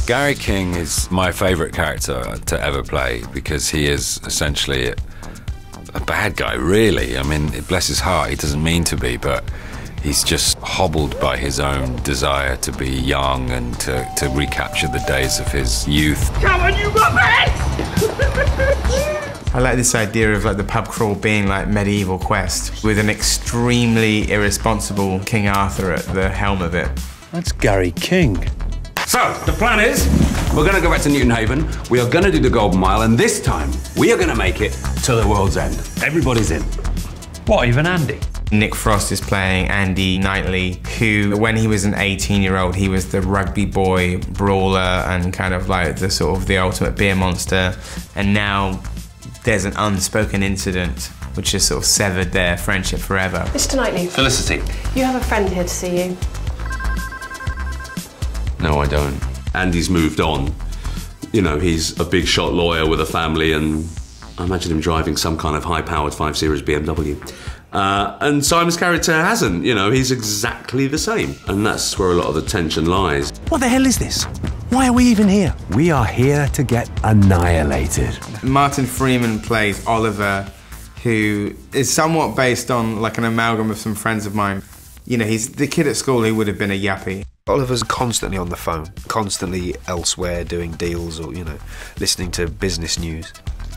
Gary King is my favourite character to ever play because he is essentially a bad guy, really. I mean, bless his heart, he doesn't mean to be, but he's just hobbled by his own desire to be young and to recapture the days of his youth. Come on, you muppets! I like this idea of like the pub crawl being like medieval quest with an extremely irresponsible King Arthur at the helm of it. That's Gary King. So, the plan is, we're going to go back to Newton Haven, we are going to do the Golden Mile, and this time, we are going to make it to the world's end. Everybody's in. What, even Andy? Nick Frost is playing Andy Knightley, who, when he was an 18-year-old, he was the rugby boy brawler and kind of like the sort of the ultimate beer monster. And now there's an unspoken incident which has sort of severed their friendship forever. Mr. Knightley. Felicity. You have a friend here to see you. No, I don't. Andy's moved on. You know, he's a big shot lawyer with a family, and I imagine him driving some kind of high-powered 5 Series BMW. And Simon's character hasn't, you know, he's exactly the same. And that's where a lot of the tension lies. What the hell is this? Why are we even here? We are here to get annihilated. Martin Freeman plays Oliver, who is somewhat based on like an amalgam of some friends of mine. You know, he's the kid at school who would have been a yuppie. Oliver's constantly on the phone, constantly elsewhere doing deals or, you know, listening to business news.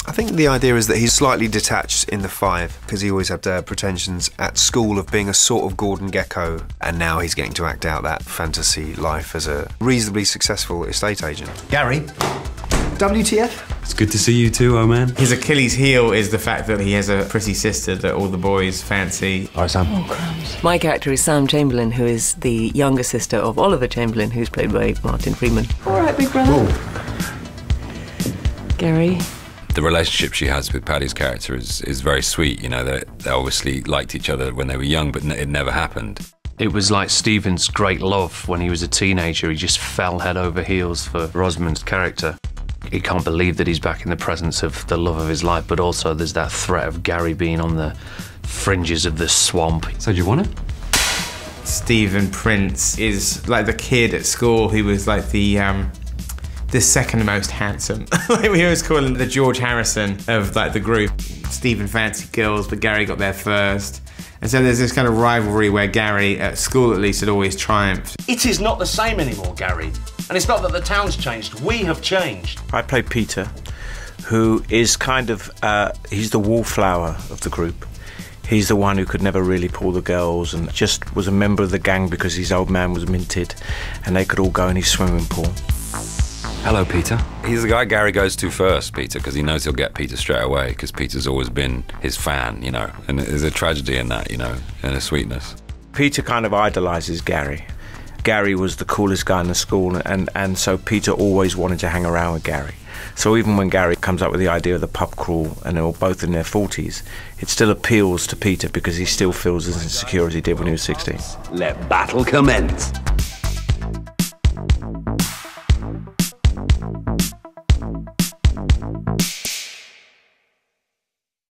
I think the idea is that he's slightly detached in the 5 because he always had pretensions at school of being a sort of Gordon Gekko, and now he's getting to act out that fantasy life as a reasonably successful estate agent. Gary? WTF? It's good to see you too, oh man. His Achilles heel is the fact that he has a pretty sister that all the boys fancy. All right, Sam. Oh, crumbs. My character is Sam Chamberlain, who is the younger sister of Oliver Chamberlain, who's played by Martin Freeman. All right, big brother. Gary. The relationship she has with Paddy's character is very sweet. You know, they obviously liked each other when they were young, but it never happened. It was like Stephen's great love when he was a teenager. He just fell head over heels for Rosamund's character. He can't believe that he's back in the presence of the love of his life, but also there's that threat of Gary being on the fringes of the swamp. So do you want it? Stephen Prince is like the kid at school who was like the second most handsome. Like we always call him the George Harrison of like the group. Stephen fancied girls, but Gary got there first. And so there's this kind of rivalry where Gary, at school at least, had always triumphed. It is not the same anymore, Gary. And it's not that the town's changed, we have changed. I play Peter, who is kind of, he's the wallflower of the group. He's the one who could never really pull the girls and just was a member of the gang because his old man was minted and they could all go in his swimming pool. Hello, Peter. He's the guy Gary goes to first, Peter, because he knows he'll get Peter straight away, because Peter's always been his fan, you know. And there's a tragedy in that, you know, and a sweetness. Peter kind of idolises Gary. Gary was the coolest guy in the school, and so Peter always wanted to hang around with Gary. So even when Gary comes up with the idea of the pub crawl, and they're both in their 40s, it still appeals to Peter because he still feels as insecure as he did when he was 16. Let battle commence.